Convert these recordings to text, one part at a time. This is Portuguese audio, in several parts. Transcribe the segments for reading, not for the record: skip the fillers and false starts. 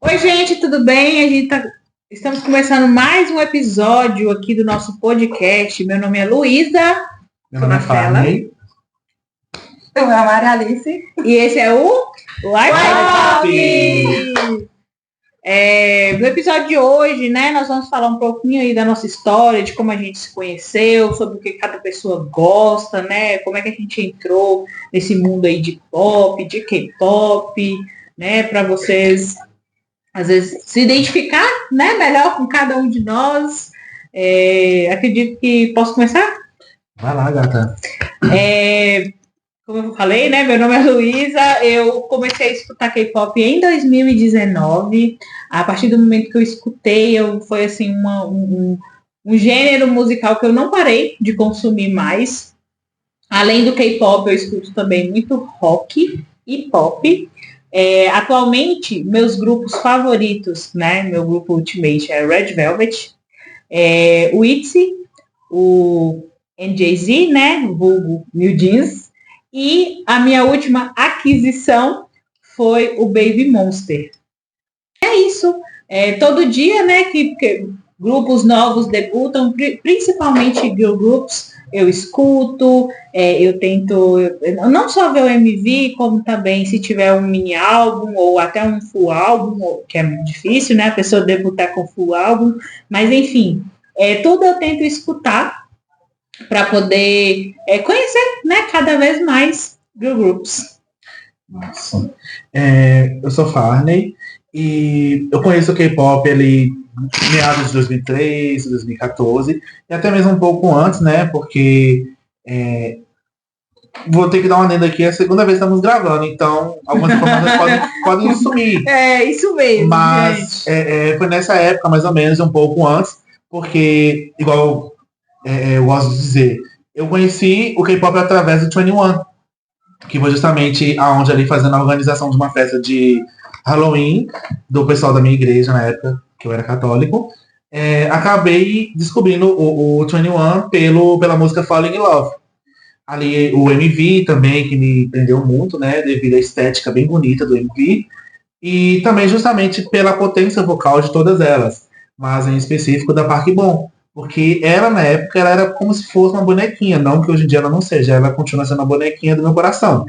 Oi, gente, tudo bem? Estamos começando mais um episódio aqui do nosso podcast. Meu nome é Luísa. Meu nome é Farney. Meu nome é Maria Alice. E esse é o Life Pop! No episódio de hoje, né, nós vamos falar um pouquinho aí da nossa história, de como a gente se conheceu, sobre o que cada pessoa gosta, né, como é que a gente entrou nesse mundo aí de pop, de K-pop, né, para vocês, às vezes, se identificar, né, melhor com cada um de nós. Acredito que posso começar? Vai lá, gata. Como eu falei, né? Meu nome é Luísa. Eu comecei a escutar K-pop em 2019. A partir do momento que eu escutei, foi assim um gênero musical que eu não parei de consumir mais. Além do K-pop, eu escuto também muito rock e pop. Atualmente, meus grupos favoritos, né? Meu grupo Ultimate é Red Velvet, o ITZY, o NJZ, né? Vulgo New Jeans. E a minha última aquisição foi o Baby Monster. É isso. Todo dia, né, que grupos novos debutam, principalmente girl groups, eu escuto, eu tento não só ver o MV, como também se tiver um mini álbum ou até um full álbum, que é muito difícil, né, a pessoa debutar com full álbum, mas enfim, tudo eu tento escutar para poder conhecer, né, cada vez mais girl groups. Nossa. Eu sou Farney e eu conheço o K-pop ali meados de 2013, 2014 e até mesmo um pouco antes, né, porque vou ter que dar uma adenda aqui, é a segunda vez que estamos gravando, então algumas informações podem sumir. Isso mesmo, mas foi nessa época, mais ou menos, um pouco antes, porque, igual eu gosto de dizer, eu conheci o K-pop através do 21, que foi justamente aonde ali fazendo a organização de uma festa de Halloween do pessoal da minha igreja na época, que eu era católico. Acabei descobrindo o 21 pela música Falling in Love. Ali o MV também, que me prendeu muito, né, devido à estética bem bonita do MV. E também justamente pela potência vocal de todas elas, mas em específico da Park Bom. Porque ela, na época, ela era como se fosse uma bonequinha. Não que hoje em dia ela não seja. Ela continua sendo uma bonequinha do meu coração.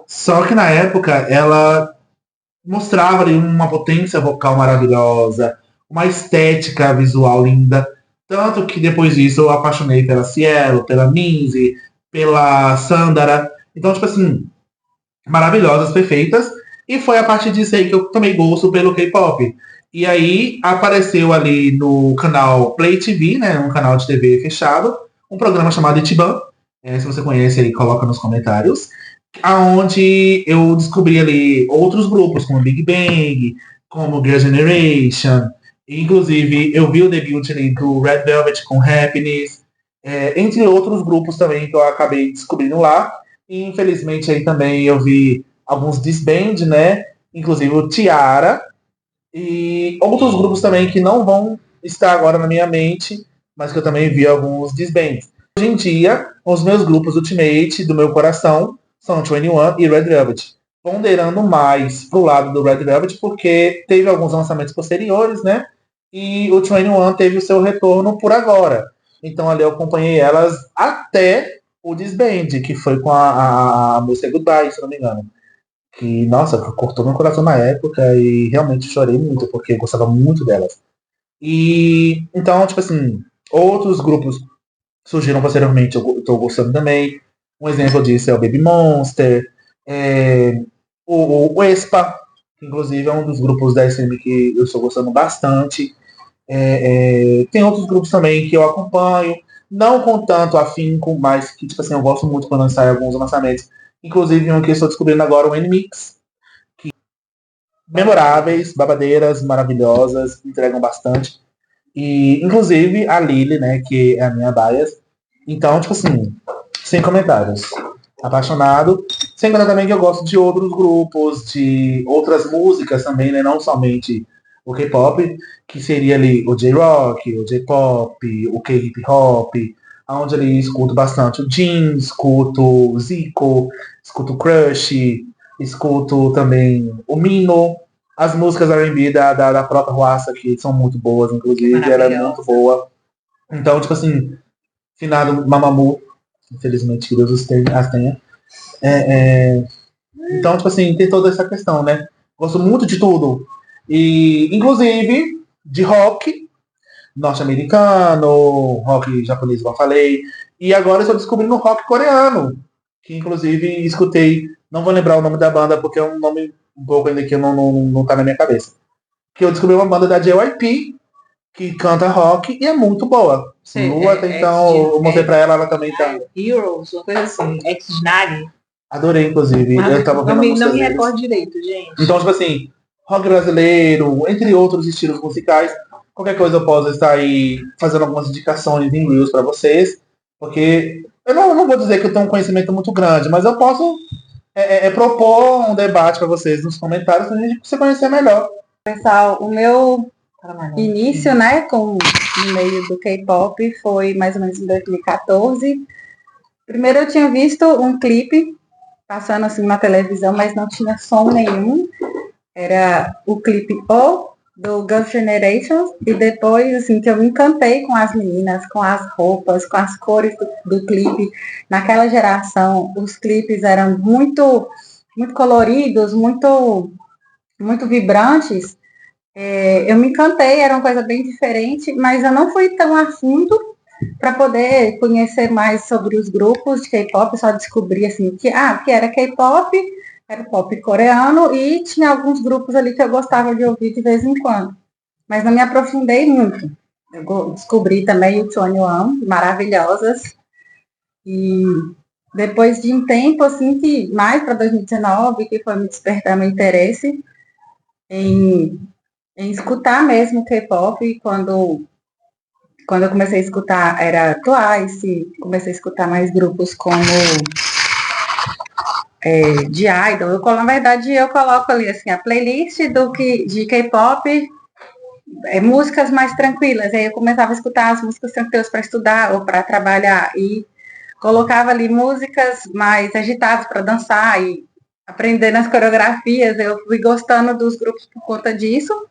Só que na época, ela mostrava ali uma potência vocal maravilhosa, uma estética visual linda. Tanto que depois disso eu apaixonei pela Cielo, pela Minzy, pela Sandara. Então, tipo assim, maravilhosas, perfeitas. E foi a partir disso aí que eu tomei gosto pelo K-pop. E aí apareceu ali no canal Play TV, né, um canal de TV fechado, um programa chamado Ichiban. Se você conhece aí, coloca nos comentários. Aonde eu descobri ali outros grupos, como Big Bang, como Girl Generation. Inclusive, eu vi o debut ali do Red Velvet com Happiness. Entre outros grupos também que eu acabei descobrindo lá. E infelizmente aí também eu vi alguns disband, né? Inclusive o Tiara. E outros grupos também que não vão estar agora na minha mente, mas que eu também vi alguns disbands. Hoje em dia, os meus grupos Ultimate do meu coração são 21 e Red Velvet. Ponderando mais pro lado do Red Velvet, porque teve alguns lançamentos posteriores, né? E o 21 teve o seu retorno por agora. Então ali eu acompanhei elas até o disband, que foi com a música Goodbye, se não me engano. Que, nossa, cortou meu coração na época e realmente chorei muito, porque eu gostava muito delas. E, então, tipo assim, outros grupos surgiram posteriormente, eu tô gostando também. Um exemplo disso é o Baby Monster, o Aespa, que inclusive é um dos grupos da SM que eu estou gostando bastante. Tem outros grupos também que eu acompanho, não com tanto afinco, mas que, tipo assim, eu gosto muito quando saem alguns lançamentos. Inclusive um que eu estou descobrindo agora, o N-Mix. Que memoráveis, babadeiras, maravilhosas, entregam bastante. E, inclusive, a Lily, né, que é a minha bias. Então, tipo assim, sem comentários. Apaixonado. Sem contar também que eu gosto de outros grupos, de outras músicas também, né, não somente o K-pop, que seria ali o J-Rock, o J-Pop, o K-Hip Hop, onde ali escuto bastante o Jin, escuto o Zico, escuto o Crush, escuto também o Mino, As músicas R&B da própria Ruassa, que são muito boas, inclusive, ela é muito boa. Então, tipo assim, finado Mamamoo, infelizmente, que Deus as tenha. Então, tipo assim, tem toda essa questão, né? Gosto muito de tudo. E, inclusive, de rock norte-americano, rock japonês, como eu falei. E agora eu estou descobrindo rock coreano, que inclusive escutei, não vou lembrar o nome da banda, porque é um nome um pouco ainda que não tá na minha cabeça. Que eu descobri uma banda da JYP, que canta rock e é muito boa. Lua, até então, eu mostrei pra ela também tá. Heroes, uma coisa assim, Ex-Nari. Adorei, inclusive. Eu tava vendo não me recordo direito, gente. Então, tipo assim, rock brasileiro, entre outros estilos musicais, qualquer coisa eu posso estar aí fazendo algumas indicações em Reels pra vocês, porque eu não vou dizer que eu tenho um conhecimento muito grande, mas eu posso propor um debate pra vocês nos comentários pra gente se conhecer melhor. Pessoal, o meu início, né, no meio do K-pop foi mais ou menos em 2014. Primeiro eu tinha visto um clipe passando assim na televisão, mas não tinha som nenhum. Era o clipe O do Girls' Generation, e depois assim que eu me encantei com as meninas, com as roupas, com as cores do clipe. Naquela geração, os clipes eram muito coloridos, muito vibrantes. Eu me encantei, era uma coisa bem diferente, mas eu não fui tão a fundo para poder conhecer mais sobre os grupos de K-pop. Só descobri assim que era K-pop, era pop coreano, e tinha alguns grupos ali que eu gostava de ouvir de vez em quando, mas não me aprofundei muito. Eu descobri também o 21, maravilhosas, e depois de um tempo assim, que mais para 2019, que foi me despertar meu interesse em escutar mesmo K-pop. Quando eu comecei a escutar, era Twice, comecei a escutar mais grupos como de idol. Na verdade, eu coloco ali assim, a playlist de K-pop, músicas mais tranquilas. Aí eu começava a escutar as músicas tranquilas para estudar ou para trabalhar, e colocava ali músicas mais agitadas para dançar e aprender nas coreografias. Eu fui gostando dos grupos por conta disso.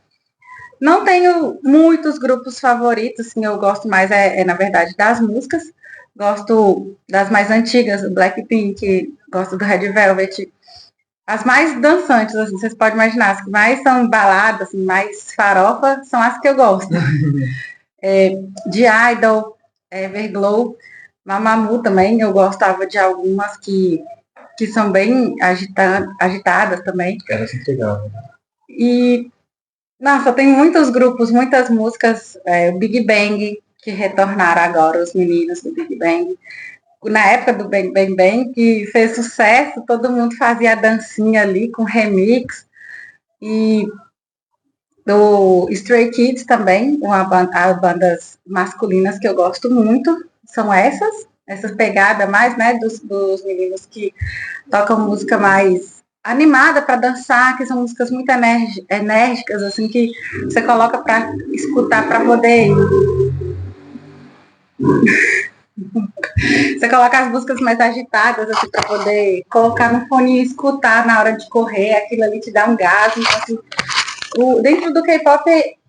Não tenho muitos grupos favoritos, assim, eu gosto mais, na verdade, das músicas. Gosto das mais antigas, Blackpink, gosto do Red Velvet. As mais dançantes, assim, vocês podem imaginar, as que mais são baladas, assim, mais farofa, são as que eu gosto. De Idol, Everglow, Mamamoo também, eu gostava de algumas que são bem agitadas também. Era assim legal. E nossa, tem muitos grupos, muitas músicas, o Big Bang, que retornaram agora, os meninos do Big Bang. Na época do Bang Bang Bang, que fez sucesso, todo mundo fazia a dancinha ali com remix. E do Stray Kids também, as bandas masculinas que eu gosto muito, são essas pegadas mais, né, dos meninos que tocam música mais animada para dançar, que são músicas muito enérgicas, assim, que você coloca para escutar, para poder você coloca as músicas mais agitadas, assim, para poder colocar no fone e escutar na hora de correr. Aquilo ali te dá um gás. Então, assim, dentro do K-pop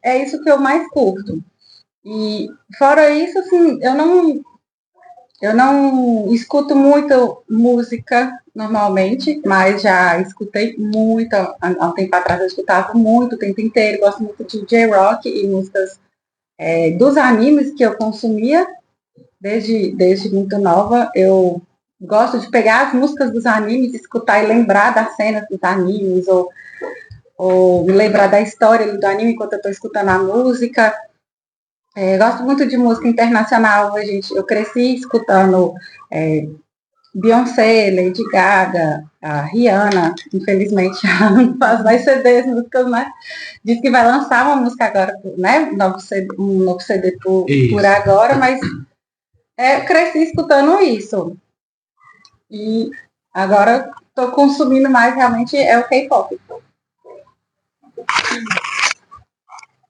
é isso que eu mais curto. E fora isso, assim, eu não escuto muito música normalmente, mas já escutei muito. Há um tempo atrás eu escutava muito, o tempo inteiro. Gosto muito de J-Rock e músicas dos animes que eu consumia desde muito nova. Eu gosto de pegar as músicas dos animes, escutar e lembrar das cenas dos animes, ou me lembrar da história do anime enquanto eu estou escutando a música. Gosto muito de música internacional. Eu cresci escutando Beyoncé, Lady Gaga, a Rihanna. Infelizmente ela não faz mais CDs, músicas, né? Diz que vai lançar uma música agora, né? Um novo CD por agora, mas cresci escutando isso. E agora estou consumindo mais realmente o K-pop.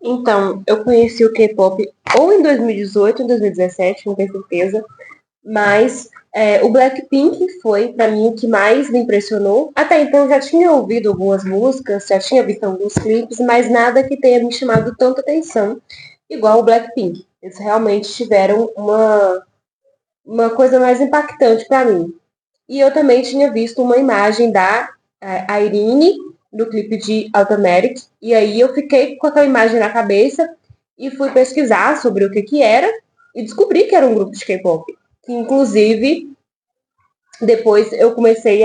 Então, eu conheci o K-pop ou em 2018 ou em 2017, não tenho certeza. Mas o Blackpink foi, para mim, o que mais me impressionou. Até então, eu já tinha ouvido algumas músicas, já tinha visto alguns clipes, mas nada que tenha me chamado tanta atenção, igual o Blackpink. Eles realmente tiveram uma coisa mais impactante para mim. E eu também tinha visto uma imagem da Irene no clipe de Automatic, e aí eu fiquei com aquela imagem na cabeça e fui pesquisar sobre o que era e descobri que era um grupo de K-pop. Que, inclusive, depois eu comecei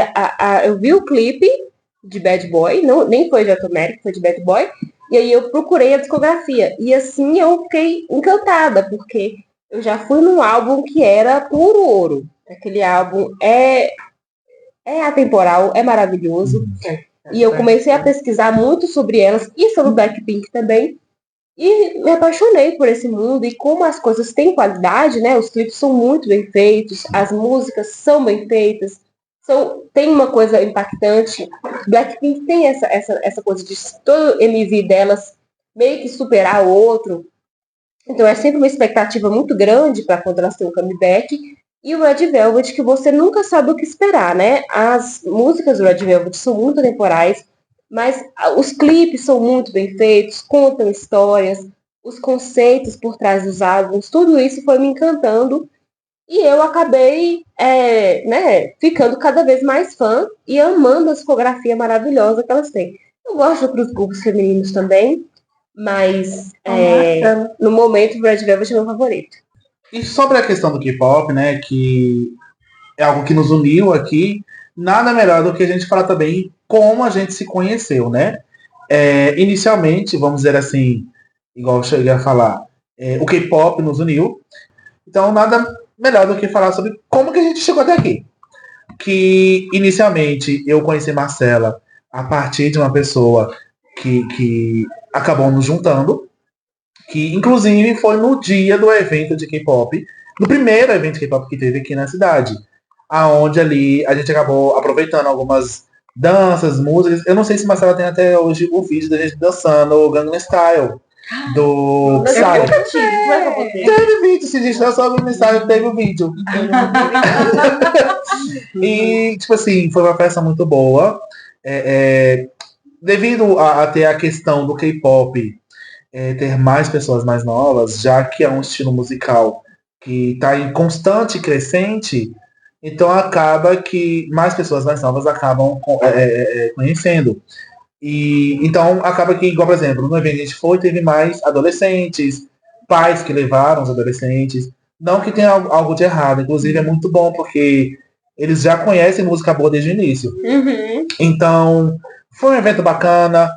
eu vi o clipe de Bad Boy, não, nem foi de Automatic, foi de Bad Boy, e aí eu procurei a discografia. E assim eu fiquei encantada, porque eu já fui num álbum que era puro ouro. Aquele álbum é atemporal, é maravilhoso. E eu comecei a pesquisar muito sobre elas e sobre o Blackpink também. E me apaixonei por esse mundo e como as coisas têm qualidade, né? Os clipes são muito bem feitos, as músicas são bem feitas, tem uma coisa impactante. Blackpink tem essa coisa de todo MV delas meio que superar o outro. Então é sempre uma expectativa muito grande para quando elas têm um comeback. E o Red Velvet, que você nunca sabe o que esperar, né? As músicas do Red Velvet são muito temporais, mas os clipes são muito bem feitos, contam histórias, os conceitos por trás dos álbuns, tudo isso foi me encantando. E eu acabei ficando cada vez mais fã e amando a discografia maravilhosa que elas têm. Eu gosto de outros grupos femininos também, mas no momento o Red Velvet é meu favorito. E sobre a questão do K-pop, né, que é algo que nos uniu aqui, nada melhor do que a gente falar também como a gente se conheceu, né? Inicialmente, vamos dizer assim, igual eu cheguei a falar, o K-pop nos uniu. Então, nada melhor do que falar sobre como que a gente chegou até aqui. Que, inicialmente, eu conheci Marcela a partir de uma pessoa que acabou nos juntando, que inclusive foi no dia do evento de K-pop, no primeiro evento de K-pop que teve aqui na cidade, aonde ali a gente acabou aproveitando algumas danças, músicas. Eu não sei se Marcela tem até hoje o vídeo da gente dançando o Gangnam Style do Psy. Teve vídeo, se a gente dançou o Gangnam Style, teve o vídeo. E, tipo assim, foi uma festa muito boa. Devido a ter a questão do K-pop, ter mais pessoas mais novas, já que é um estilo musical que está em constante crescente, então acaba que mais pessoas mais novas acabam conhecendo. E então acaba que, igual, por exemplo, no evento que a gente foi, teve mais adolescentes, pais que levaram os adolescentes. Não que tenha algo de errado, inclusive é muito bom, porque eles já conhecem música boa desde o início. Uhum. Então, foi um evento bacana,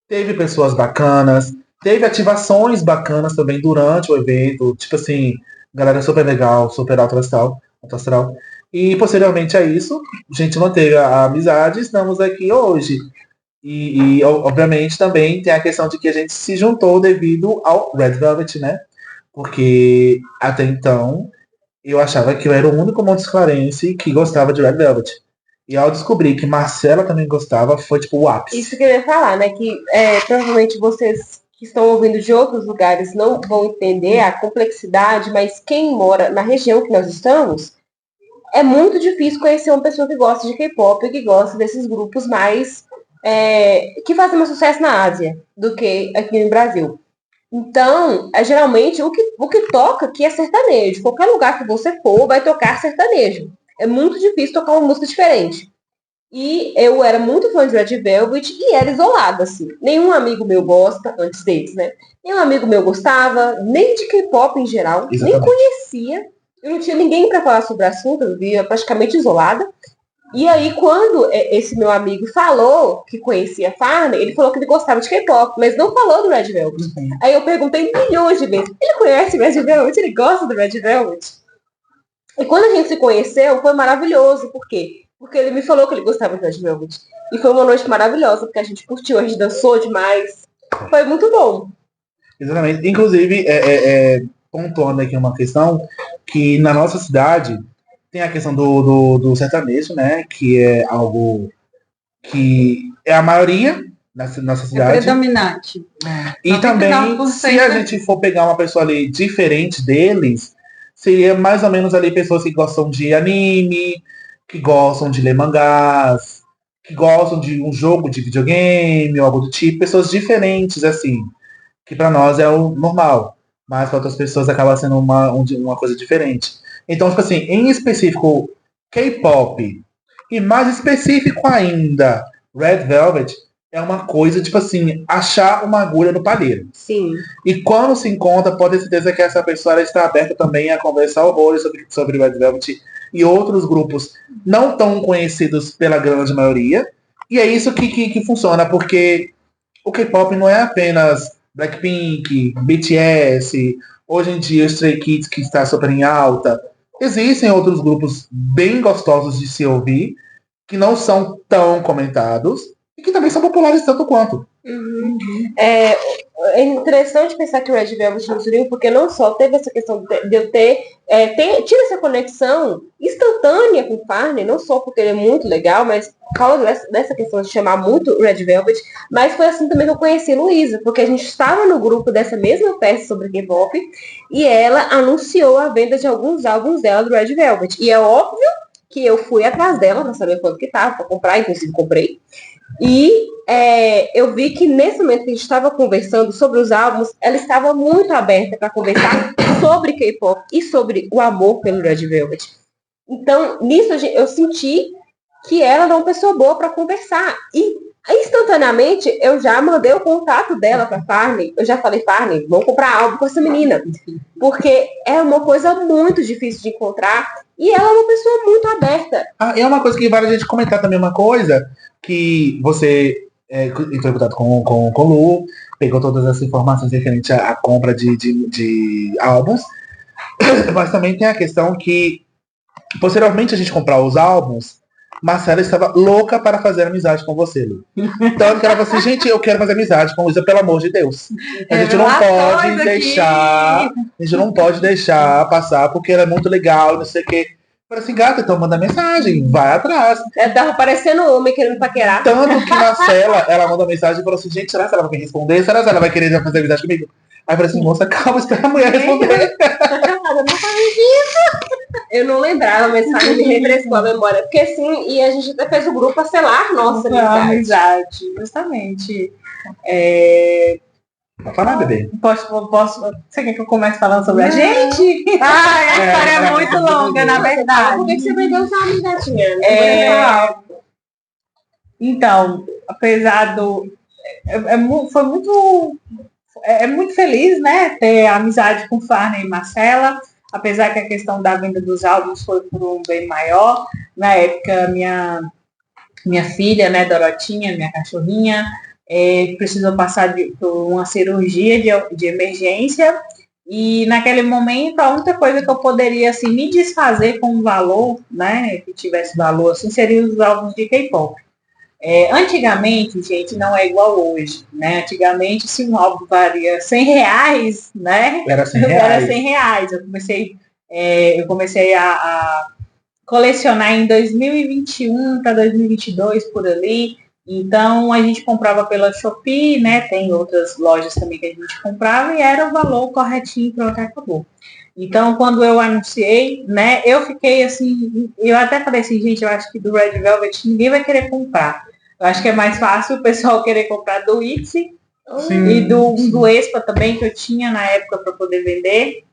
teve pessoas bacanas, teve ativações bacanas também durante o evento, tipo assim, galera super legal, super alto astral. E posteriormente a isso, a gente manteve a amizade e estamos aqui hoje. E obviamente também tem a questão de que a gente se juntou devido ao Red Velvet, né? Porque até então eu achava que eu era o único monte-clarense que gostava de Red Velvet. E ao descobrir que Marcela também gostava, foi tipo o ápice. Isso que eu ia falar, né? Que provavelmente vocês que estão ouvindo de outros lugares não vão entender a complexidade, mas quem mora na região que nós estamos, é muito difícil conhecer uma pessoa que gosta de K-pop e que gosta desses grupos mais que fazem mais sucesso na Ásia do que aqui no Brasil. Então, geralmente, o que toca aqui é sertanejo. Qualquer lugar que você for, vai tocar sertanejo. É muito difícil tocar uma música diferente. E eu era muito fã de Red Velvet e era isolada, assim. Nenhum amigo meu gosta, antes deles, né? Nenhum amigo meu gostava, nem de K-pop em geral, Exatamente. nem conhecia. Eu não tinha ninguém para falar sobre o assunto, eu vivia praticamente isolada. E aí, quando esse meu amigo falou que conhecia Farney, ele falou que ele gostava de K-pop, mas não falou do Red Velvet. Uhum. Aí eu perguntei milhões de vezes, ele conhece o Red Velvet? Ele gosta do Red Velvet? E quando a gente se conheceu, foi maravilhoso. Por quê? Porque ele me falou que ele gostava do Red Velvet. E foi uma noite maravilhosa, porque a gente curtiu, a gente dançou demais. Foi muito bom. Exatamente. Inclusive, pontuando aqui uma questão, que na nossa cidade tem a questão do sertanejo, né? Que é algo que é a maioria na nossa cidade. É predominante. E também, se a gente for pegar uma pessoa ali diferente deles, seria mais ou menos ali pessoas que gostam de anime, que gostam de ler mangás, que gostam de um jogo de videogame, ou algo do tipo, pessoas diferentes, assim, que para nós é o normal, mas para outras pessoas acaba sendo uma coisa diferente. Então, tipo assim, em específico, K-pop, e mais específico ainda, Red Velvet, é uma coisa, tipo assim, achar uma agulha no palheiro. Sim. E quando se encontra, pode ter certeza que essa pessoa ela está aberta também a conversar horrores sobre Red Velvet e outros grupos não tão conhecidos pela grande maioria. E é isso que funciona, porque o K-pop não é apenas Blackpink, BTS, hoje em dia o Stray Kids que está super em alta. Existem outros grupos bem gostosos de se ouvir, que não são tão comentados, e que também são populares tanto quanto. É interessante pensar que o Red Velvet não surgiu, porque não só teve essa questão de eu ter tido essa conexão instantânea com o Farney, não só porque ele é muito legal, mas por causa dessa questão de chamar muito o Red Velvet, mas foi assim também que eu conheci Luísa, porque a gente estava no grupo dessa mesma festa sobre K-pop e ela anunciou a venda de alguns álbuns dela do Red Velvet. E é óbvio que eu fui atrás dela para saber quanto que tava, para comprar, inclusive comprei. E eu vi que nesse momento que a gente estava conversando sobre os álbuns, ela estava muito aberta para conversar sobre K-pop e sobre o amor pelo Red Velvet. Então, nisso eu senti que ela era uma pessoa boa para conversar. E instantaneamente eu já mandei o contato dela para Farney. Eu já falei, Farney, vamos comprar álbum com essa menina. Porque é uma coisa muito difícil de encontrar. E ela é uma pessoa muito aberta. É uma coisa que vale a gente comentar também, uma coisa que você entrou em contato com o Lu, pegou todas as informações referentes à compra de álbuns, mas também tem a questão que, posteriormente a gente comprar os álbuns, Marcela estava louca para fazer amizade com você, Lu. Tanto que ela falou assim, gente, eu quero fazer amizade com Luísa, pelo amor de Deus. A gente não pode deixar passar, porque ela é muito legal, não sei o quê. Eu falei assim, gata, então manda mensagem, vai atrás. Tava parecendo homem querendo paquerar. Tanto que Marcela, ela mandou mensagem e falou assim, gente, será que ela vai me responder? Será que ela vai querer fazer amizade comigo? Aí eu falei assim, moça, calma, espera a mulher responder. Eu não lembrava, a mensagem me refrescou a memória. Porque assim, e a gente até fez o grupo a selar nossa amizade. Justamente. Pode falar, bebê? Posso? Você quer que eu comece falando sobre a gente? A história é muito longa, na verdade. Por que você vendeu sua amigadinha? Então, apesar do... foi muito... É muito feliz, né, ter amizade com Farney e Marcela, apesar que a questão da venda dos álbuns foi por um bem maior. Na época, minha filha, né, Dorotinha, minha cachorrinha, precisou passar por uma cirurgia de emergência, e naquele momento a única coisa que eu poderia assim, me desfazer com um valor, né, que tivesse valor, assim, seria os álbuns de K-pop. Antigamente, gente, não é igual hoje, né? Antigamente, se um álbum valia R$100, né? Era R$100. Eu comecei a colecionar em 2021 para 2022, por ali. Então, a gente comprava pela Shopee, né? Tem outras lojas também que a gente comprava e era o valor corretinho, pronto, acabou. Então, quando eu anunciei, né, eu fiquei assim, eu até falei assim, gente, eu acho que do Red Velvet ninguém vai querer comprar. Eu acho que é mais fácil o pessoal querer comprar do ITZY e do Expa também, que eu tinha na época para poder vender.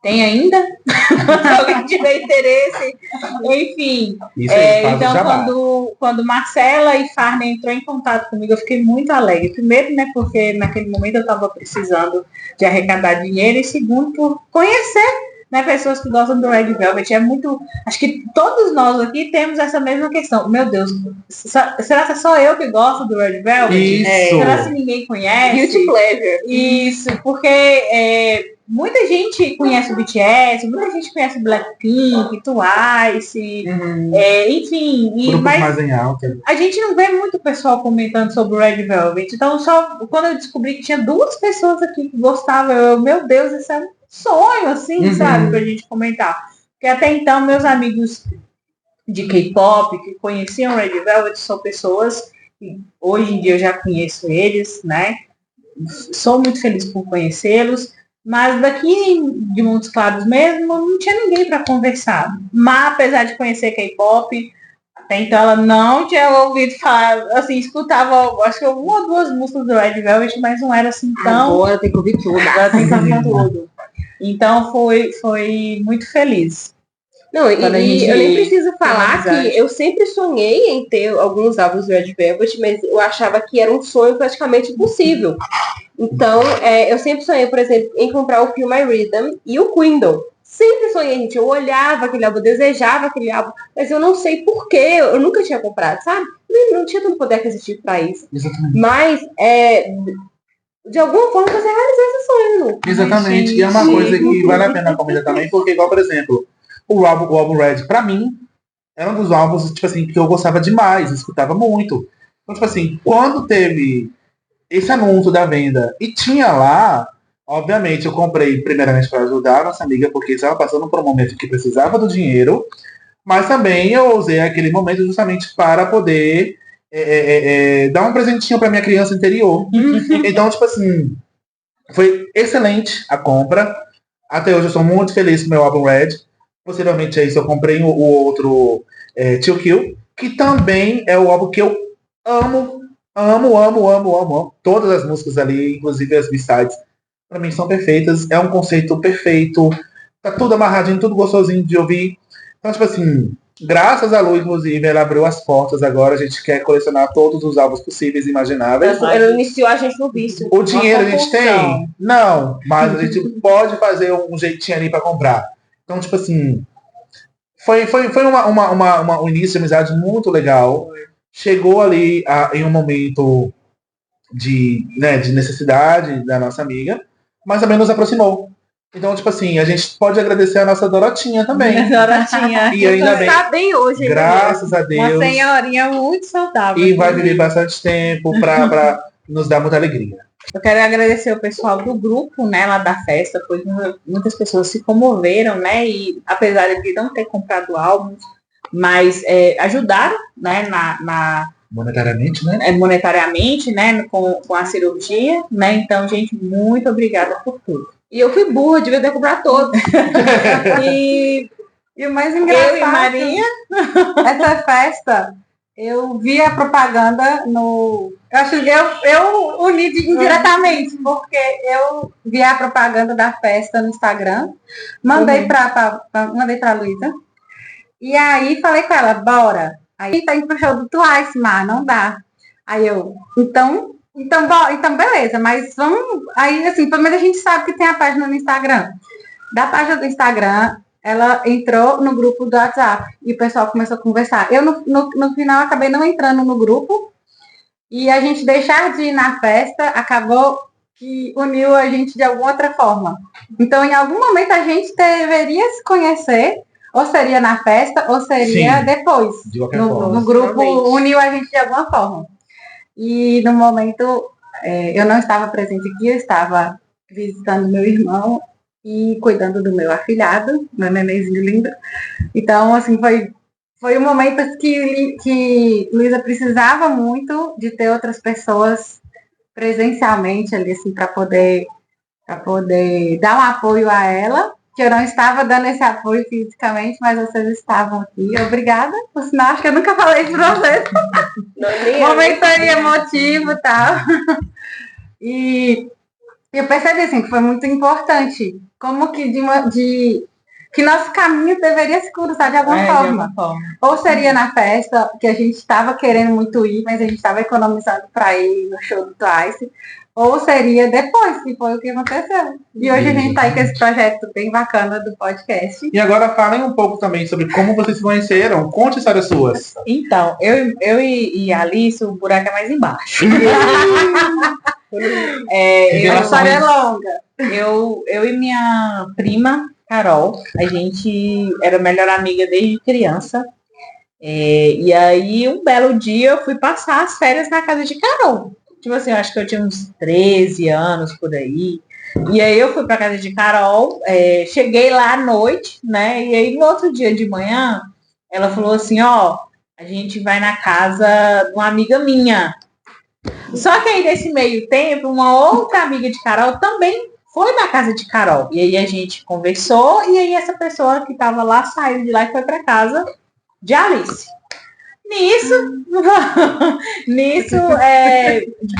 Tem ainda? Se alguém tiver interesse. Enfim. Então, quando Marcela e Farney entrou em contato comigo, eu fiquei muito alegre. Primeiro, né, porque naquele momento eu estava precisando de arrecadar dinheiro. E segundo, por conhecer, né, pessoas que gostam do Red Velvet. É muito... Acho que todos nós aqui temos essa mesma questão. Meu Deus, será que é só eu que gosto do Red Velvet? Isso. Será que ninguém conhece? Guilty pleasure. Isso, porque... muita gente conhece o BTS, muita gente conhece Blackpink, Twice, enfim. Grupos mais em alta. A gente não vê muito pessoal comentando sobre o Red Velvet. Então, só quando eu descobri que tinha 2 pessoas aqui que gostavam, meu Deus, isso é um sonho, assim, sabe, pra gente comentar. Porque até então, meus amigos de K-pop que conheciam o Red Velvet são pessoas que hoje em dia eu já conheço eles, né? Sou muito feliz por conhecê-los. Mas daqui de Montes Claros mesmo, não tinha ninguém para conversar. Mas, apesar de conhecer K-pop, até então ela não tinha ouvido falar, assim, escutava, acho que uma ou duas músicas do Red Velvet, mas não era assim tão... Agora tem que ouvir tudo. Agora tem que ouvir tudo. Então, foi muito feliz. Não, e eu nem preciso falar que eu sempre sonhei em ter alguns álbuns do Red Velvet, mas eu achava que era um sonho praticamente impossível. Então, eu sempre sonhei, por exemplo, em comprar o Feel My Rhythm e o Queendom. Sempre sonhei, gente. Eu olhava aquele álbum, desejava aquele álbum, mas eu não sei porquê, eu nunca tinha comprado, sabe? Não tinha tanto poder aquisitivo pra isso. Exatamente. Mas, de alguma forma, você realizou esse sonho. Exatamente. E é uma coisa que vale a pena comentar também, porque, igual, por exemplo, o álbum Red, pra mim, era um dos álbuns, tipo assim, que eu gostava demais, escutava muito. Então, tipo assim, quando teve esse anúncio da venda e tinha lá, obviamente eu comprei primeiramente para ajudar a nossa amiga, porque estava passando por um momento que precisava do dinheiro, mas também eu usei aquele momento justamente para poder dar um presentinho para minha criança interior. Então, tipo assim, foi excelente a compra. Até hoje eu sou muito feliz com o meu álbum Red. Posteriormente a isso eu comprei o outro To Kill, que também é o álbum que eu amo. Todas as músicas ali, inclusive as B-sides, pra mim são perfeitas. É um conceito perfeito. Tá tudo amarradinho, tudo gostosinho de ouvir. Então, tipo assim, graças a Lu, inclusive, ela abriu as portas agora. A gente quer colecionar todos os álbuns possíveis e imagináveis. Ela iniciou a gente no vício. O dinheiro a gente tem? Não. Mas a gente pode fazer um jeitinho ali pra comprar. Então, tipo assim, foi um início de amizade muito legal. Chegou ali em um momento de necessidade da nossa amiga, mas também nos aproximou. Então, tipo assim, a gente pode agradecer a nossa Dorotinha também. Dorotinha. E ainda bem, tá bem hoje, graças a Deus. Uma senhorinha muito saudável. E vai viver bastante tempo pra nos dar muita alegria. Eu quero agradecer o pessoal do grupo, né, lá da festa, pois muitas pessoas se comoveram, né, e apesar de não ter comprado álbuns, mas ajudaram, né, monetariamente, né? Monetariamente, né, com a cirurgia, né, então, gente, muito obrigada por tudo. E eu fui burra, devia ter comprado todos. E o mais engraçado, eu e Maria, essa festa, eu vi a propaganda no... Eu acho que eu uni indiretamente, porque eu vi a propaganda da festa no Instagram, mandei pra Luísa, e aí falei com ela, bora. Aí tá indo pro show do Twice, mas não dá. Aí eu, então beleza, mas vamos... Aí, assim, pelo menos a gente sabe que tem a página no Instagram. Da página do Instagram, ela entrou no grupo do WhatsApp e o pessoal começou a conversar. Eu, no final, acabei não entrando no grupo e a gente deixar de ir na festa acabou que uniu a gente de alguma outra forma. Então, em algum momento, a gente deveria se conhecer, ou seria na festa, ou seria depois. De qualquer forma. No grupo, uniu a gente de alguma forma. E, no momento, eu não estava presente aqui, eu estava visitando meu irmão e cuidando do meu afilhado, meu nenenzinho lindo. Então, assim, foi um momento que Luísa precisava muito de ter outras pessoas presencialmente ali, assim, para poder dar um apoio a ela, que eu não estava dando esse apoio fisicamente, mas vocês estavam aqui. Obrigada, por sinal, acho que eu nunca falei isso pra vocês. Momento aí emotivo e tal. E eu percebi, assim, que foi muito importante, como que que nosso caminho deveria se cruzar de alguma forma. Ou seria na festa, que a gente estava querendo muito ir, mas a gente estava economizando para ir no show do Twice, ou seria depois, que foi o que aconteceu. E hoje a gente está aí com esse projeto bem bacana do podcast. E agora falem um pouco também sobre como vocês se conheceram. Conte histórias suas. Então, eu e a Alice, o buraco é mais embaixo. A história é longa. Eu e minha prima, Carol, a gente era melhor amiga desde criança. E aí, um belo dia, eu fui passar as férias na casa de Carol. Tipo assim, eu acho que eu tinha uns 13 anos por aí. E aí eu fui pra casa de Carol, cheguei lá à noite, né? E aí no outro dia de manhã, ela falou assim, ó, a gente vai na casa de uma amiga minha. Só que aí nesse meio tempo, uma outra amiga de Carol também foi na casa de Carol. E aí a gente conversou, e aí essa pessoa que tava lá saiu de lá e foi pra casa de Alice. Nisso,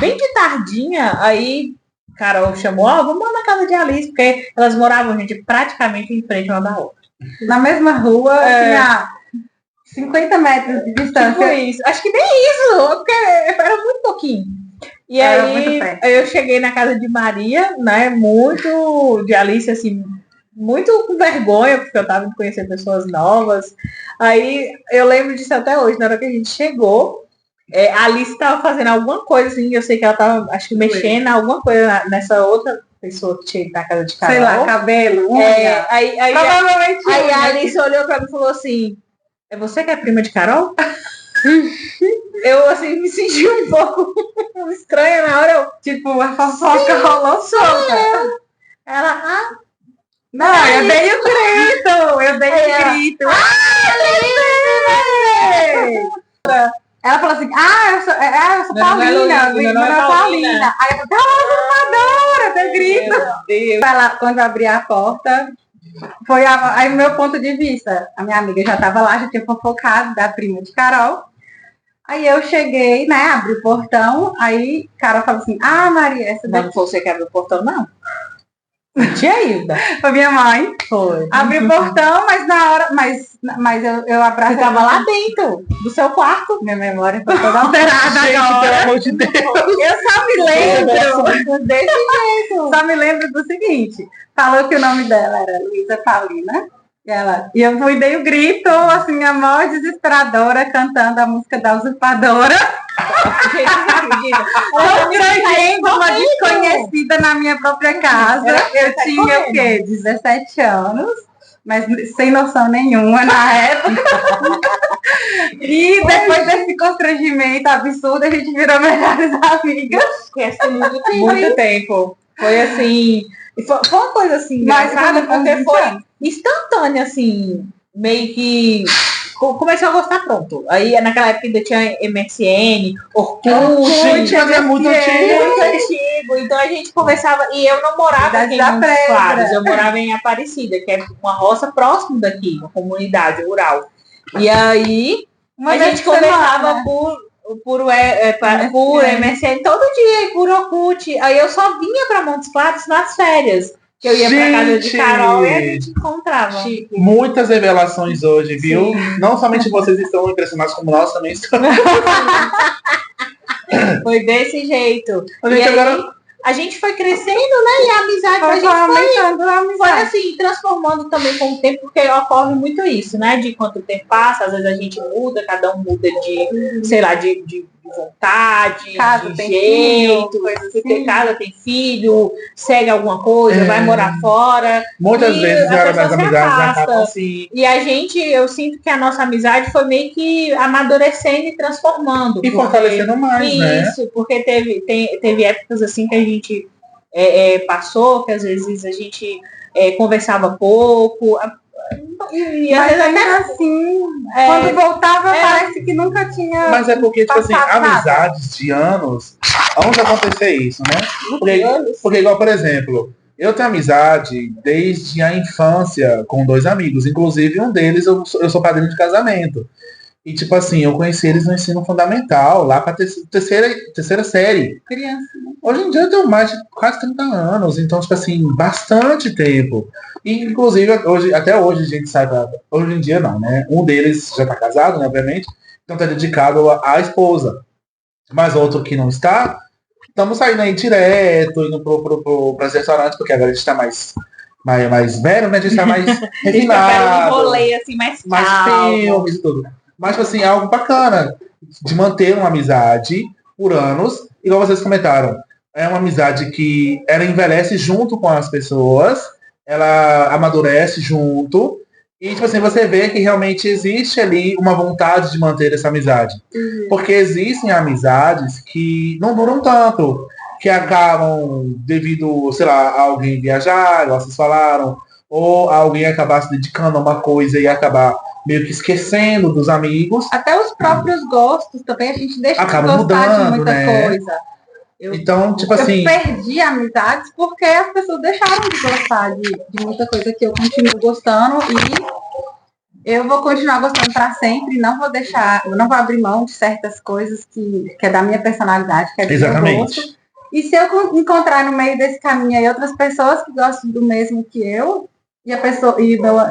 bem de tardinha, aí Carol chamou, vamos lá na casa de Alice, porque elas moravam, gente, praticamente em frente uma da outra. Na mesma rua, tinha 50 metros de distância. Tipo isso. Acho que nem isso, porque era muito pouquinho. E aí eu cheguei na casa de Maria, né, muito de Alice, assim, muito com vergonha, porque eu tava indo conhecer pessoas novas. Aí eu lembro disso até hoje, na hora que a gente chegou, a Alice tava fazendo alguma coisa, assim, eu sei que ela tava, acho que mexendo alguma coisa nessa outra pessoa que tinha ido na casa de Carol. Sei lá, cabelo, aí a Alice olhou pra mim e falou assim, é você que é prima de Carol? Eu, assim, me senti um pouco estranha na hora. Tipo, a fofoca rolou solta. Ela, não, eu dei o grito. Ela falou assim, eu sou Paulina. Meu nome é Paulina. Aí eu falei, deu grito. Quando eu abri a porta, foi aí o meu ponto de vista. A minha amiga já estava lá, já tinha fofocado da prima de Carol. Aí eu cheguei, né, abri o portão, aí Carol falou assim, Maria, essa daqui... Não foi você que abriu o portão, não? Tia Hilda. Foi minha mãe. Foi. Abri o portão, mas na hora, mas eu abracei. Você tava lá dentro do seu quarto. Minha memória foi toda alterada agora. Pelo amor de Deus. Eu só me lembro desse jeito. Só me lembro do seguinte. Falou que o nome dela era Luísa Paulina. E eu fui, dei o grito, assim, a maior desesperadora, cantando a música da Usurpadora. Constrangendo uma desconhecida na minha própria casa. Eu tinha o quê? 17 anos, mas sem noção nenhuma na época. E depois desse constrangimento absurdo, a gente virou melhores amigas. Conhece muito tempo. Foi assim. Foi uma coisa assim, engraçada, porque foi instantânea, assim, meio que começou a gostar, pronto. Aí naquela época ainda tinha MSN, Orkut, é muito antigo. Então a gente conversava, e eu não morava aqui em Montes Claros, eu morava em Aparecida, que é uma roça próximo daqui, uma comunidade rural. E aí a gente conversava por MSN todo dia, e por Orkut. Aí eu só vinha para Montes Claros nas férias. Que eu ia pra casa de Carol e a gente encontrava. Muitas revelações hoje, viu? Sim. Não somente vocês estão impressionados, como nós também estamos. Foi desse jeito. A gente foi crescendo, né? E a amizade foi assim, transformando também com o tempo, porque ocorre muito isso, né? De quanto o tempo passa, às vezes a gente muda, cada um muda de, sei lá, de vontade, casa, de jeito, assim. Tem casa, tem filho, segue alguma coisa, vai morar fora. Muitas vezes as amizades acabam assim. E a gente, eu sinto que a nossa amizade foi meio que amadurecendo e transformando. E fortalecendo mais, né? Isso, porque teve épocas assim que a gente passou, que às vezes a gente conversava pouco. E às vezes até assim, quando voltava, parece que nunca tinha. Mas é porque, tipo assim, amizades de anos, onde acontecer isso, né? Porque igual, por exemplo, eu tenho amizade desde a infância com 2 amigos. Inclusive, um deles eu sou padrinho de casamento. E, tipo assim, eu conheci eles no ensino fundamental, lá pra terceira série. Criança. Hoje em dia eu tenho mais de quase 30 anos, então, tipo assim, bastante tempo. E, inclusive, até hoje a gente sabe, hoje em dia não, né? Um deles já tá casado, né, obviamente, então tá dedicado à esposa. Mas outro que não está, estamos saindo aí direto, indo pro restaurantes, porque agora a gente tá mais velho, né? A gente tá mais refinado. Um rolê, assim, mais filmes e tudo. Mas, tipo assim, é algo bacana de manter uma amizade por anos, igual vocês comentaram. É uma amizade que ela envelhece junto com as pessoas, ela amadurece junto, e, tipo assim, você vê que realmente existe ali uma vontade de manter essa amizade. Porque existem amizades que não duram tanto, que acabam devido, sei lá, a alguém viajar, igual vocês falaram, ou alguém acabar se dedicando a uma coisa e acabar meio que esquecendo dos amigos. Até os próprios gostos também, a gente deixa acaba de gostar mudando, de muita coisa. Então, tipo assim... Eu perdi amizades porque as pessoas deixaram de gostar de muita coisa que eu continuo gostando e eu vou continuar gostando para sempre, não vou deixar, eu não vou abrir mão de certas coisas que é da minha personalidade, que é do meu gosto. E se eu encontrar no meio desse caminho aí outras pessoas que gostam do mesmo que eu,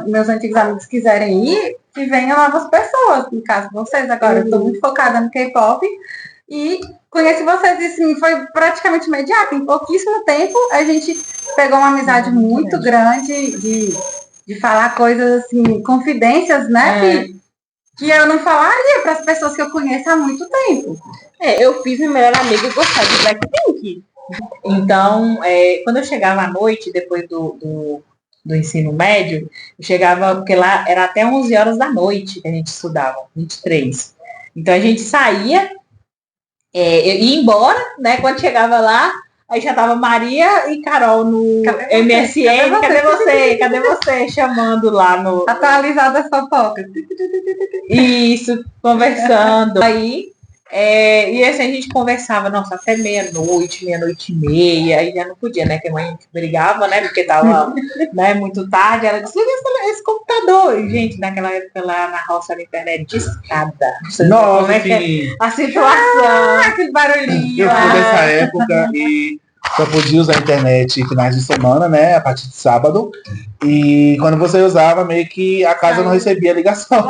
meus antigos amigos quiserem ir, que venham novas pessoas, no caso vocês agora. Eu estou muito focada no K-pop e conheci vocês e assim, foi praticamente imediato. Em pouquíssimo tempo a gente pegou uma amizade muito grande de falar coisas assim, confidências, né? Que eu não falaria para as pessoas que eu conheço há muito tempo. Eu fiz minha melhor amiga gostar de Blackpink. Então, quando eu chegava à noite, depois do ensino médio, eu chegava, porque lá era até 11 horas da noite que a gente estudava, 23. Então a gente saía, ia embora, né? Quando chegava lá, aí já tava Maria e Carol no MSN, cadê você? Chamando lá no... Atualizada as fofocas. Isso, conversando. Aí, e assim a gente conversava, nossa, até meia-noite e meia, aí já não podia, né? Que a mãe brigava, né? Porque tava né, muito tarde, ela disse, esse computador. E, gente, naquela época lá na roça da internet, discada. Nossa, a situação, aquele barulhinho. Eu fui dessa época e só podia usar a internet finais de semana, né? A partir de sábado. E quando você usava, meio que a casa não recebia ligação.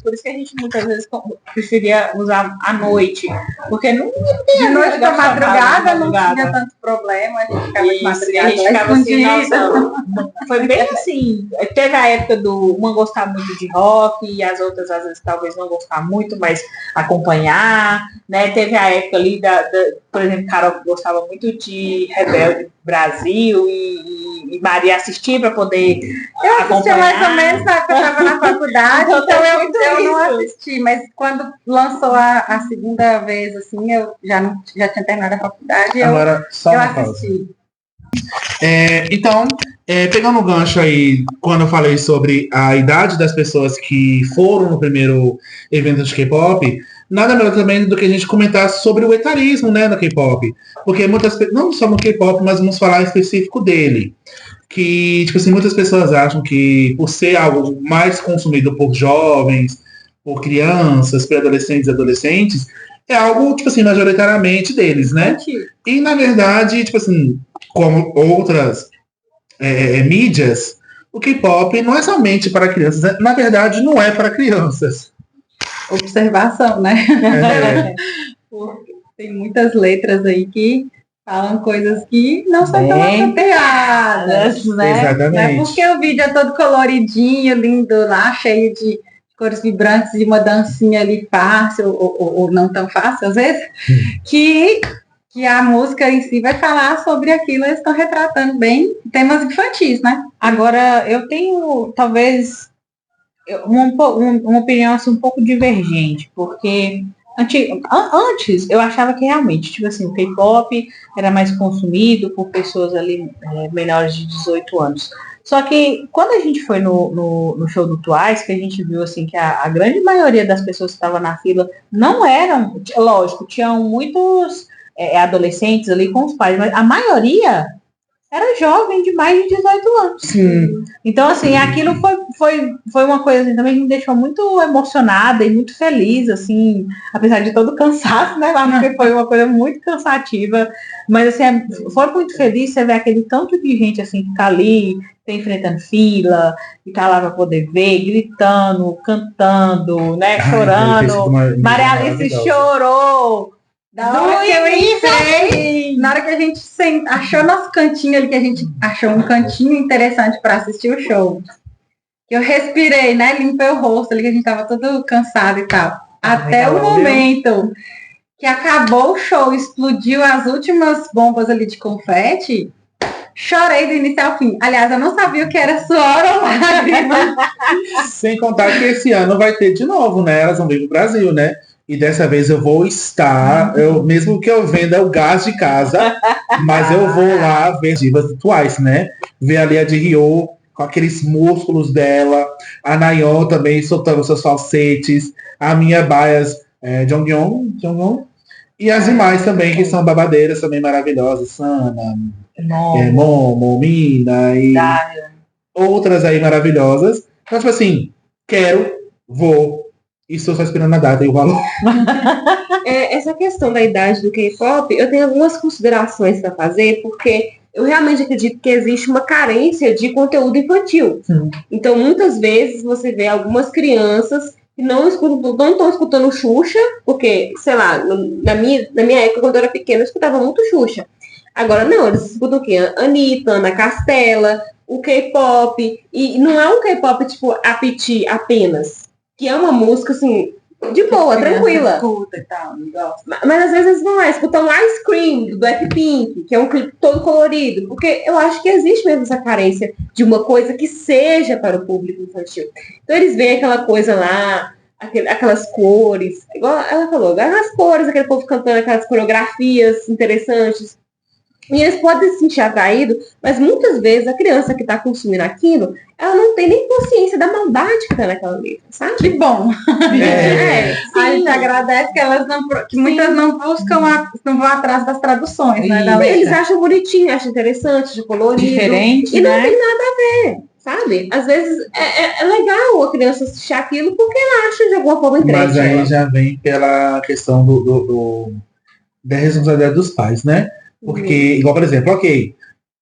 Por isso que a gente muitas vezes preferia usar à noite. Porque não de noite pra madrugada não tinha tanto problema. A gente ficava de madrugada. A gente ficava assim, nossa, foi bem assim. Teve a época do uma gostar muito de rock e as outras às vezes talvez não gostar muito, mas acompanhar, né? Teve a época ali por exemplo, Carol gostava muito de Rebelde Brasil e Maria assistir para poder acompanhar. Mais ou menos na época eu estava na faculdade, então eu não assisti, mas quando lançou a segunda vez, assim, eu já tinha terminado a faculdade, agora, eu assisti. Então, pegando o gancho aí, quando eu falei sobre a idade das pessoas que foram no primeiro evento de K-pop, nada melhor também do que a gente comentar sobre o etarismo, né, no K-pop. Porque não só no K-pop, mas vamos falar específico dele. Que, tipo assim, muitas pessoas acham que por ser algo mais consumido por jovens, por crianças, por adolescentes e adolescentes, é algo, tipo assim, majoritariamente deles, né? E, na verdade, tipo assim, como outras mídias, o K-pop não é somente para crianças, né? Na verdade, não é para crianças. Observação, né? Porque tem muitas letras aí que falam coisas que não são tão apropriadas, né? Exatamente. Não é porque o vídeo é todo coloridinho, lindo lá, cheio de cores vibrantes e uma dancinha ali fácil ou não tão fácil às vezes, que a música em si vai falar sobre aquilo, eles estão retratando bem temas infantis, né? Agora, eu tenho, talvez, uma opinião assim, um pouco divergente, porque antes eu achava que realmente, tipo assim, o K-pop era mais consumido por pessoas ali menores de 18 anos. Só que quando a gente foi no show do Twice, que a gente viu assim que a grande maioria das pessoas que estavam na fila não eram, lógico, tinham muitos adolescentes ali com os pais, mas a maioria era jovem de mais de 18 anos. Sim. Então, assim, aquilo foi uma coisa assim, também que me deixou muito emocionada e muito feliz, assim, apesar de todo cansaço, né? Porque foi uma coisa muito cansativa. Mas, assim, foi muito feliz você ver aquele tanto de gente, assim, que tá ali, tá enfrentando fila, e tá lá pra poder ver, gritando, cantando, né? Chorando. Maria Alice chorou. Na hora que eu entrei, na hora que a gente achou nosso cantinho ali, que a gente achou um cantinho interessante para assistir o show, que eu respirei, né? Limpei o rosto ali, que a gente tava todo cansado e tal. Até o momento que acabou o show, explodiu as últimas bombas ali de confete, chorei do início ao fim. Aliás, eu não sabia o que era suor ou lágrima. Sem contar que esse ano vai ter de novo, né? Elas vão vir pro Brasil, né? E dessa vez eu vou estar, mesmo que eu venda o gás de casa, mas eu vou lá ver divas do Twice, né? Ver ali a de Ryo com aqueles músculos dela, a Nayeon também soltando seus falsetes, a minha bias Jonghyun, E as demais também, que são babadeiras também maravilhosas. Sana, Momo, Mina e outras aí maravilhosas. Então, tipo assim, quero, vou, e estou só esperando a data e o valor. Essa questão da idade do K-pop, eu tenho algumas considerações para fazer, porque eu realmente acredito que existe uma carência de conteúdo infantil. Então, muitas vezes, você vê algumas crianças que não estão escutando Xuxa, porque, sei lá, na minha época, quando eu era pequena, eu escutava muito Xuxa. Agora, não, eles escutam o quê? Anitta, Ana Castela, o K-pop, e não é um K-pop tipo Apiti apenas, que é uma música, assim, de boa, tranquila. Escuta e tal, mas às vezes eles vão lá escutar um Ice Cream do Blackpink, que é um clipe todo colorido, porque eu acho que existe mesmo essa carência de uma coisa que seja para o público infantil. Então eles veem aquela coisa lá, aquelas cores, igual ela falou, aquelas cores, aquele povo cantando aquelas coreografias interessantes. E eles podem se sentir atraídos, mas muitas vezes a criança que está consumindo aquilo, ela não tem nem consciência da maldade que está naquela letra, sabe? Que bom. A gente agradece que elas que muitas não buscam, não vão atrás das traduções, né? Eles acham bonitinho, acham interessante, acham colorido. Diferente, e não né? tem nada a ver, sabe? Às vezes é legal a criança assistir aquilo porque ela acha de alguma forma interessante. Mas aí já vem pela questão da responsabilidade dos pais, né? Porque, igual, por exemplo, ok,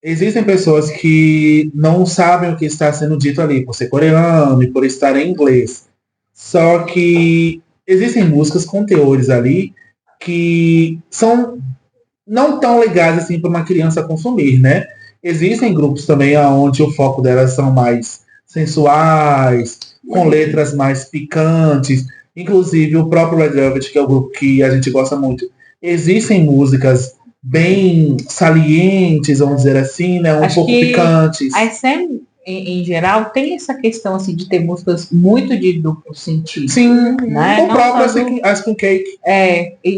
existem pessoas que não sabem o que está sendo dito ali, por ser coreano e por estar em inglês. Só que existem músicas com teores ali que são não tão legais assim para uma criança consumir, né? Existem grupos também onde o foco delas são mais sensuais, com letras mais picantes. Inclusive, o próprio Red Velvet, que é o grupo que a gente gosta muito, existem músicas bem salientes, vamos dizer assim, né? Um pouco picantes. A SM, em geral, tem essa questão assim de ter músicas muito de duplo sentido. Sim, né? O próprio Ice Cream Cake.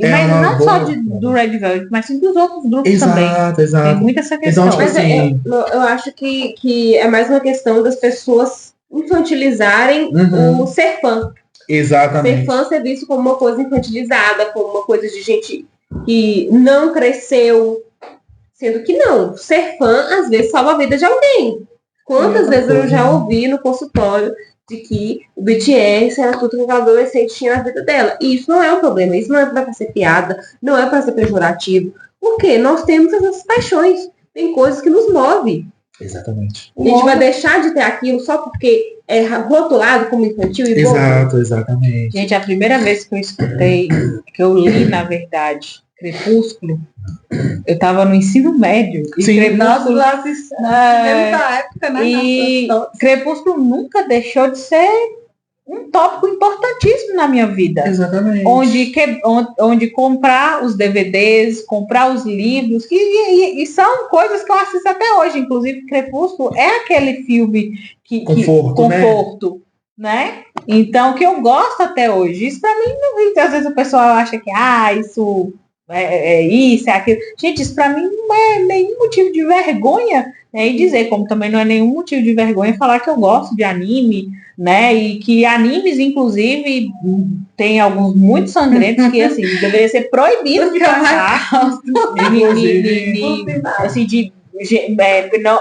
Mas não só do Red Velvet, mas sim dos outros grupos também. Exato. Tem muito essa questão. Então, tipo assim, eu acho que é mais uma questão das pessoas infantilizarem o ser fã. Exatamente. Ser fã ser visto como uma coisa infantilizada, como uma coisa de gente que não cresceu, sendo que não. Ser fã, às vezes, salva a vida de alguém. Quantas vezes eu já ouvi no consultório de que o BTS era tudo que o adolescente tinha na vida dela. E isso não é um problema, isso não é para ser piada, não é para ser pejorativo. Porque nós temos as nossas paixões, tem coisas que nos movem. Exatamente. A gente vai deixar de ter aquilo só porque é rotulado como infantil e bobo? Exatamente. Gente, a primeira vez que eu escutei, que eu li, na verdade, Crepúsculo, eu estava no ensino médio. E Sim, Crepúsculo, da época, né? E Crepúsculo nunca deixou de ser um tópico importantíssimo na minha vida. Exatamente. Onde comprar os DVDs, comprar os livros, e são coisas que eu assisto até hoje. Inclusive, Crepúsculo é aquele filme conforto, né? Então, que eu gosto até hoje. Isso pra mim, não, às vezes o pessoal acha que isso isso, é aquilo. Gente, isso pra mim não é nenhum motivo de vergonha, né? E dizer, como também não é nenhum motivo de vergonha falar que eu gosto de anime, né? E que animes, inclusive, tem alguns muito sangrentos que, assim, deveria ser proibido de passar. Assim, de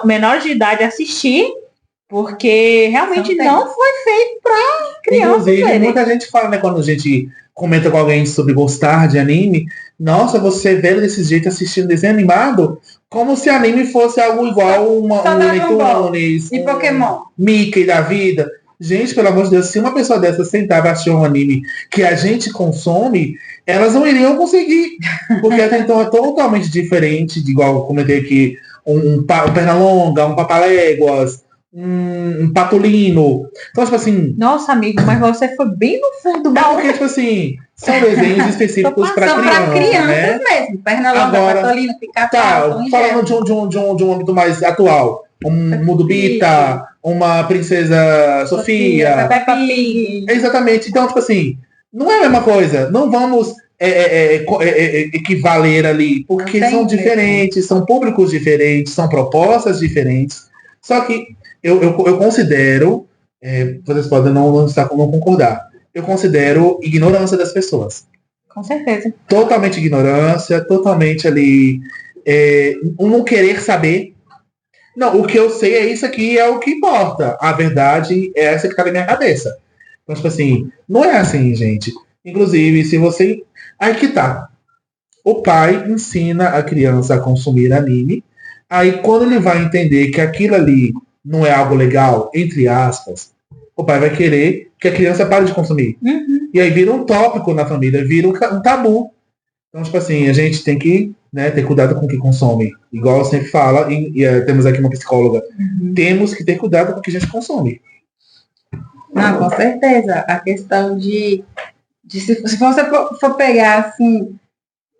menor de idade assistir, porque realmente não foi feito para crianças. Inclusive, muita gente fala, né, quando a gente comenta com alguém sobre gostar de anime, nossa, você vê desse jeito assistindo desenho animado, como se anime fosse algo igual um Tunes, e Pokémon, Mickey da vida. Gente, pelo amor de Deus, se uma pessoa dessa sentar e assistir um anime que a gente consome, elas não iriam conseguir. Porque até então é totalmente diferente, de igual eu comentei aqui, um Pernalonga, um Papaléguas, um Patolino. Então, tipo assim... Nossa, amigo, mas você foi bem no fundo do baú. Porque, tipo assim, são desenhos específicos para crianças, né? Mesmo. Pernalonga, Patolino, Pica-Pau. Falando de um âmbito mais atual. Um Mudubita, uma Princesa Sofia. Peppa Pig. Exatamente. Então, tipo assim, não é a mesma coisa. Não vamos equivaler ali, porque são diferentes, são públicos diferentes, são propostas diferentes. Só que eu considero, vocês podem não concordar, eu considero ignorância das pessoas. Com certeza. Totalmente ignorância, totalmente ali um não querer saber. Não, o que eu sei é isso aqui, é o que importa. A verdade é essa que tá na minha cabeça. Então, tipo assim, não é assim, gente. Inclusive, se você... Aí que tá. O pai ensina a criança a consumir anime. Aí, quando ele vai entender que aquilo ali não é algo legal, entre aspas, o pai vai querer que a criança pare de consumir. Uhum. E aí vira um tópico na família, vira um tabu. Então, tipo assim, a gente tem que, né, ter cuidado com o que consome. Igual eu sempre falo, temos aqui uma psicóloga, temos que ter cuidado com o que a gente consome. Não, com certeza. A questão se você for pegar, assim,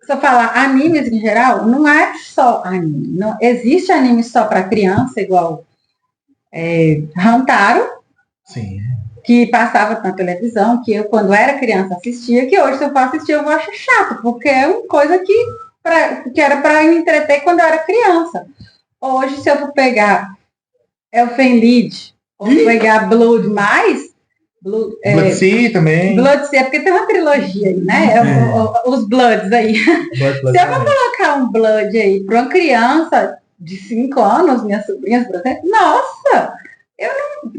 se eu falar animes em geral, não é só anime. Não existe anime só para criança, igual Hantaro, Sim. que passava na televisão, que eu, quando era criança, assistia, que hoje, se eu for assistir, eu vou achar chato, porque é uma coisa que era para me entreter quando eu era criança. Hoje, se eu for pegar Elfen-Lied, ou pegar Blood mais, Blood Sea também. Blood Sea, porque tem uma trilogia aí, né? Os Bloods aí. Blood Se eu vou colocar um Blood aí para uma criança de 5 anos, minhas sobrinhas, por exemplo, nossa! Eu não...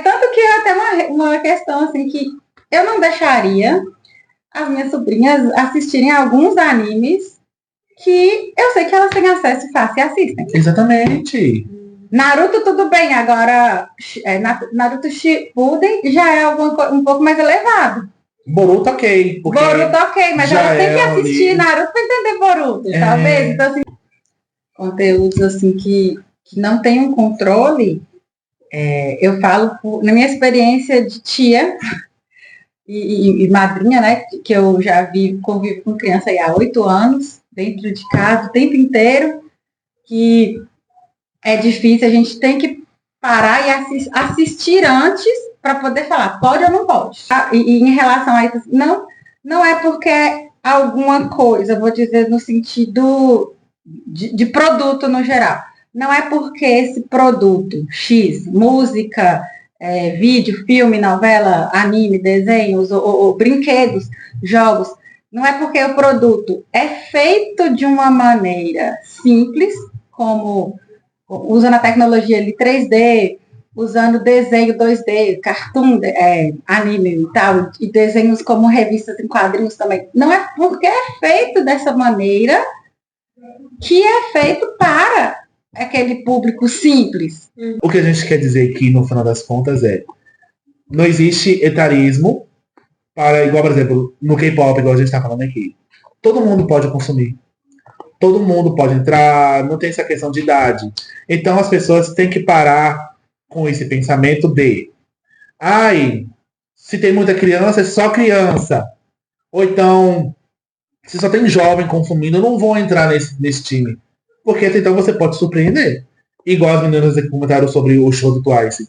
tanto que é até uma questão assim que eu não deixaria as minhas sobrinhas assistirem alguns animes que eu sei que elas têm acesso fácil e assistem. Exatamente. Naruto tudo bem, agora Naruto Shippuden já é um pouco mais elevado. Boruto ok. Boruto ok, mas elas têm que assistir Naruto para entender Boruto, talvez. Então, assim, conteúdos assim que não tem um controle, eu falo na minha experiência de tia e madrinha, né, que eu já convivo com criança aí há 8 anos, dentro de casa, o tempo inteiro, que é difícil, a gente tem que parar e assistir antes para poder falar, pode ou não pode. E em relação a isso, não é porque alguma coisa, vou dizer no sentido de produto no geral. Não é porque esse produto X, música, vídeo, filme, novela, anime, desenhos, ou brinquedos, jogos, não é porque o produto é feito de uma maneira simples, como usando a tecnologia ali 3D, usando desenho 2D, cartoon, anime e tal, e desenhos como revistas em quadrinhos também. Não é porque é feito dessa maneira que é feito para aquele público simples. O que a gente quer dizer aqui, no final das contas, não existe etarismo para, igual, por exemplo, no K-pop, igual a gente está falando aqui. Todo mundo pode consumir. Todo mundo pode entrar, não tem essa questão de idade. Então as pessoas têm que parar com esse pensamento de se tem muita criança, é só criança. Ou então, se só tem jovem consumindo, eu não vou entrar nesse time. Porque então você pode surpreender. Igual as meninas que comentaram sobre o show do Twice.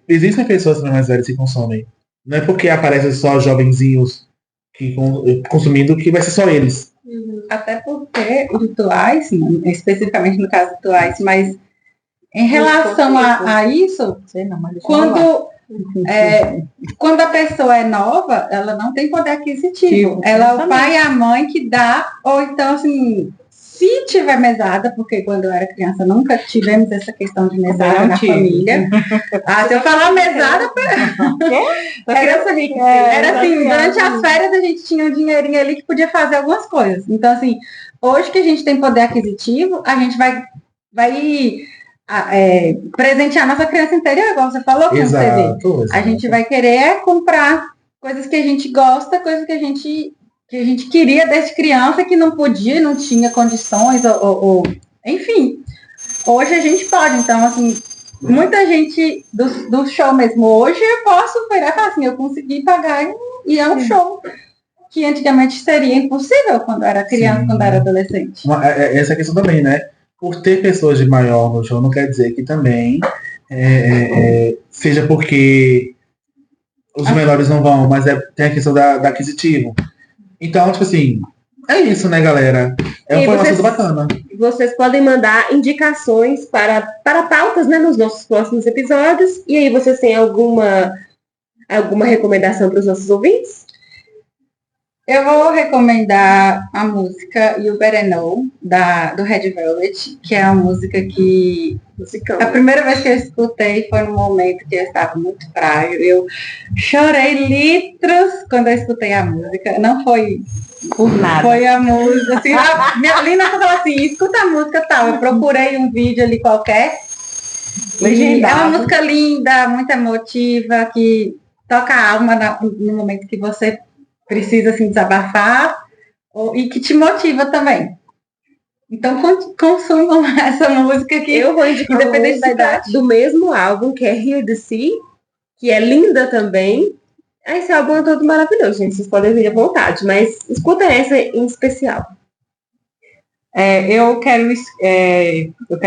Existem pessoas também mais velhas que consomem. Não é porque aparecem só jovenzinhos consumindo que vai ser só eles. Até porque o Twice, especificamente no caso do Twice, mas em relação a isso, quando a pessoa é nova, ela não tem poder aquisitivo. Ela é o pai e a mãe que dá, ou então, assim, se tiver mesada, porque quando eu era criança nunca tivemos essa questão de mesada na família. Se eu falar mesada, era assim, durante as férias a gente tinha um dinheirinho ali que podia fazer algumas coisas. Então, assim, hoje que a gente tem poder aquisitivo, a gente vai presentear a nossa criança interior, igual você falou, com o CD. A gente vai querer comprar coisas que a gente gosta, coisas que a gente queria desde criança, que não podia, não tinha condições, enfim. Hoje a gente pode, então, assim, muita gente do show mesmo, hoje eu posso virar e falar assim, eu consegui pagar e é um show que antigamente seria impossível quando era criança, Sim. Quando era adolescente. Essa questão também, né? Por ter pessoas de maior no show, não quer dizer que também seja porque os menores não vão, mas tem a questão da aquisitivo. Então, tipo assim, é isso, né, galera? Foi um assunto bacana. Vocês podem mandar indicações para pautas, né, nos nossos próximos episódios. E aí, vocês têm alguma recomendação para os nossos ouvintes? Eu vou recomendar a música You Better Know, do Red Velvet, que é uma música que... A primeira vez que eu escutei foi no momento que eu estava muito frágil. Eu chorei litros quando eu escutei a música. Não foi por nada. Foi a música. Assim, minha Lina falou assim, escuta a música tal. Eu procurei um vídeo ali qualquer. É uma música linda, muito emotiva, que toca a alma no momento que você precisa assim, desabafar e que te motiva também. Então consumam essa música aqui. Eu vou indicar independente da idade do mesmo álbum, que é Hear the Sea, que é linda também. Esse álbum é todo maravilhoso, gente. Vocês podem vir à vontade, mas escuta essa em especial. Eu quero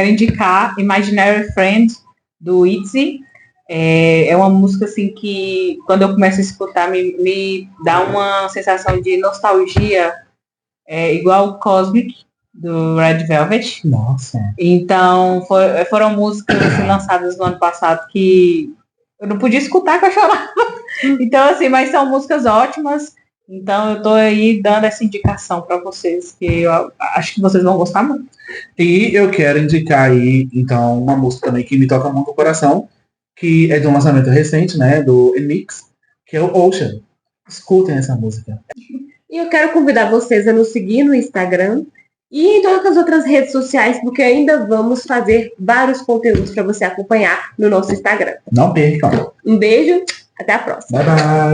indicar Imaginary Friend, do ITZY. É uma música assim que, quando eu começo a escutar, me dá uma sensação de nostalgia, igual Cosmic, do Red Velvet. Nossa. Então, foram músicas assim, lançadas no ano passado que eu não podia escutar, que eu chorava. Então, assim, mas são músicas ótimas. Então, eu tô aí dando essa indicação para vocês, que eu acho que vocês vão gostar muito. E eu quero indicar aí, então, uma música também que me toca muito o coração, que é de um lançamento recente, né, do Enix, que é o Ocean. Escutem essa música. E eu quero convidar vocês a nos seguir no Instagram e em todas as outras redes sociais, porque ainda vamos fazer vários conteúdos para você acompanhar no nosso Instagram. Não percam. Um beijo, até a próxima. Bye, bye.